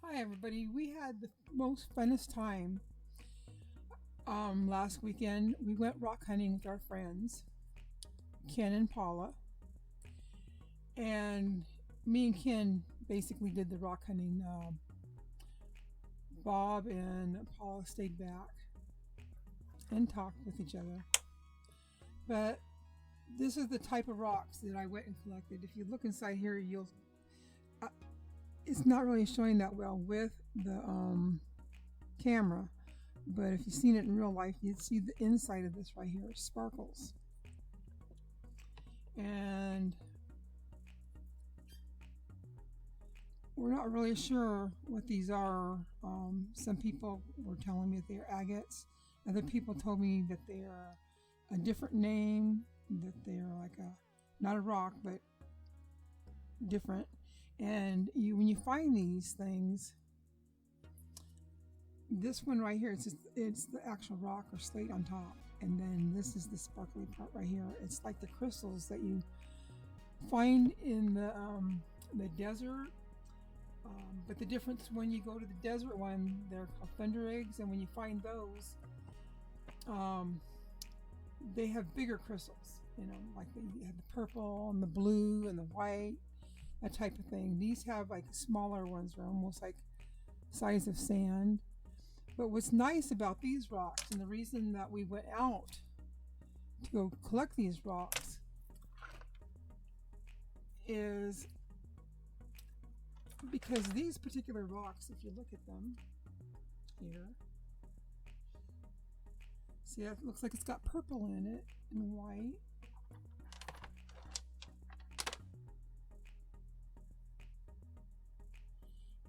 Hi everybody. We had the most funnest time last weekend. We went rock hunting with our friends, Ken and Paula. And me and Ken basically did the rock hunting. Bob and Paula stayed back and talked with each other. But this is the type of rocks that I went and collected. If you look inside here, it's not really showing that well with the camera, but if you've seen it in real life, you'd see the inside of this right here. It sparkles. And we're not really sure what these are. Some people were telling me that they're agates. Other people told me that they are a different name, that they're like not a rock, but different. And when you find these things, this one right here, it's the actual rock or slate on top, and then this is the sparkly part right here. It's like the crystals that you find in the desert, but the difference when you go to the desert one, they're called thunder eggs, and when you find those, they have bigger crystals. Like you have the purple and the blue and the white, that type of thing. These have like smaller ones, are almost like size of sand. But what's nice about these rocks, and the reason that we went out to go collect these rocks, is because these particular rocks, if you look at them here, see, it looks like it's got purple in it and white.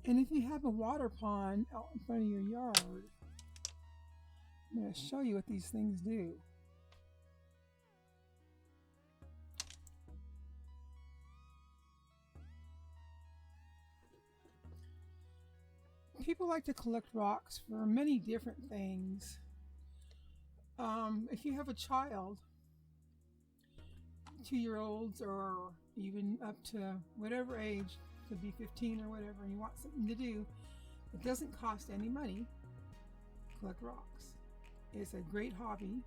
And if you have a water pond out in front of your yard, I'm going to show you what these things do. People like to collect rocks for many different things. If you have a child, 2-year-olds or even up to whatever age, could be 15 or whatever, and you want something to do, it doesn't cost any money. Collect rocks. It's a great hobby.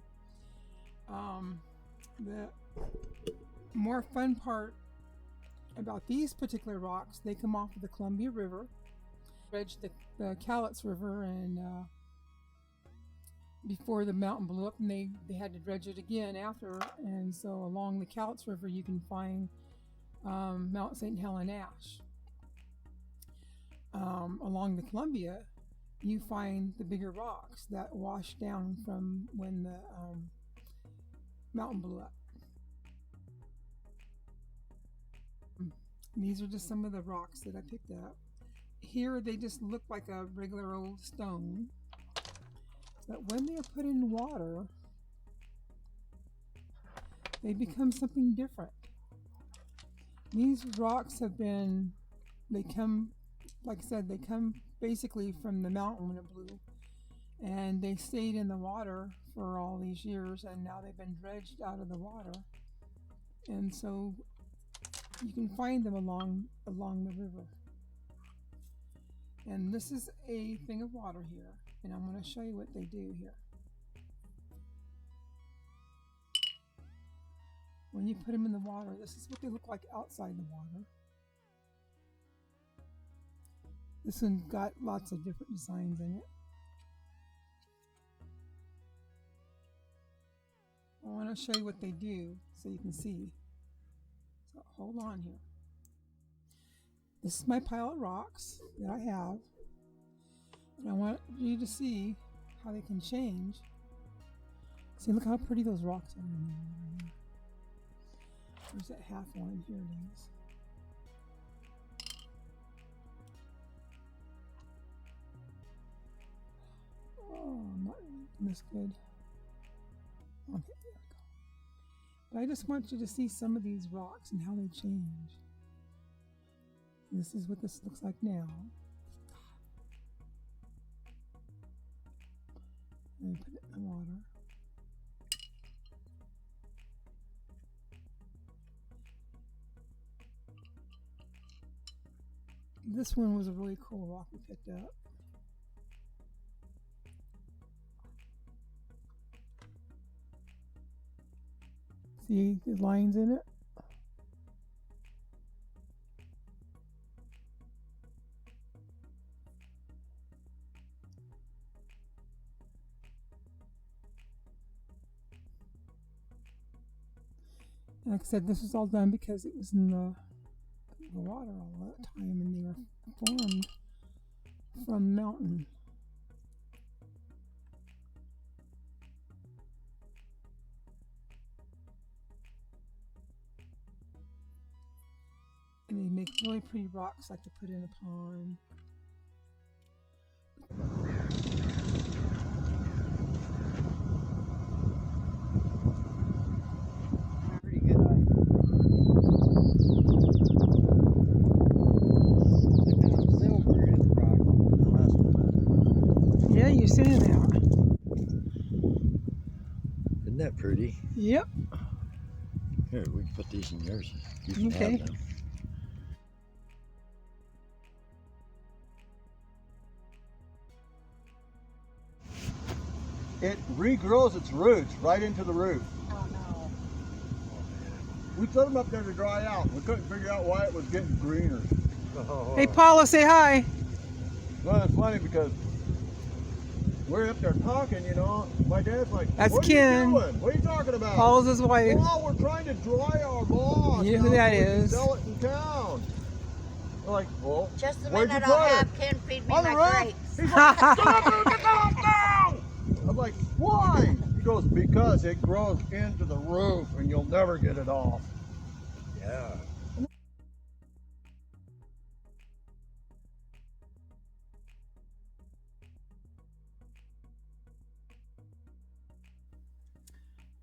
The more fun part about these particular rocks, they come off of the Columbia River, dredged the Cowlitz River, and before the mountain blew up, and they had to dredge it again after. And so along the Cowlitz River, you can find Mount St. Helens ash. Along the Columbia, you find the bigger rocks that wash down from when the mountain blew up. These are just some of the rocks that I picked up. Here they just look like a regular old stone, but when they're put in water, they become something different. These rocks they come, like I said, they come basically from the mountain when it blew, and they stayed in the water for all these years, and now they've been dredged out of the water, and so you can find them along the river. And this is a thing of water here, and I'm going to show you what they do here. When you put them in the water, this is what they look like outside the water. This one got lots of different designs in it. I want to show you what they do so you can see. So hold on here. This is my pile of rocks that I have, and I want you to see how they can change. See, look how pretty those rocks are in there. There's that half one. Here it is. Oh, not this good. Okay, there we go. But I just want you to see some of these rocks and how they change. This is what this looks like now. And put it in the water. This one was a really cool rock we picked up. See the lines in it? And like I said, this was all done because it was in the water all that time, and they were formed from the mountain. And they make really pretty rocks like to put in a pond. Pretty good eye. I found silver in the rock the last one. Yeah, you're saying that. Isn't that pretty? Yep. Here, we can put these in yours. You can Okay. have them. It regrows its roots right into the root. Oh no. We put them up there to dry out. We couldn't figure out why it was getting greener. Hey Paula, say hi. Well, it's funny because we're up there talking, you know. My dad's like, That's what Ken. are you doing? What are you talking about? Paula's his wife. Oh, we're trying to dry our moss. You know who that so we can is. sell it in town. We're like, well, Just a where'd minute, you I'll put have it? Ken feed me On the my roof. grapes. He's like, get that off now! I'm like, why? He goes, because it grows into the roof and you'll never get it off. Yeah.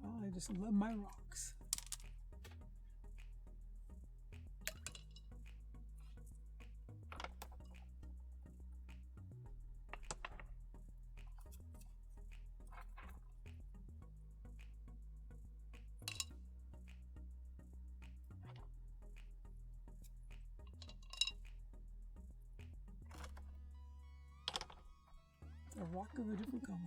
Oh, I just love my rocks. A rock of a different color.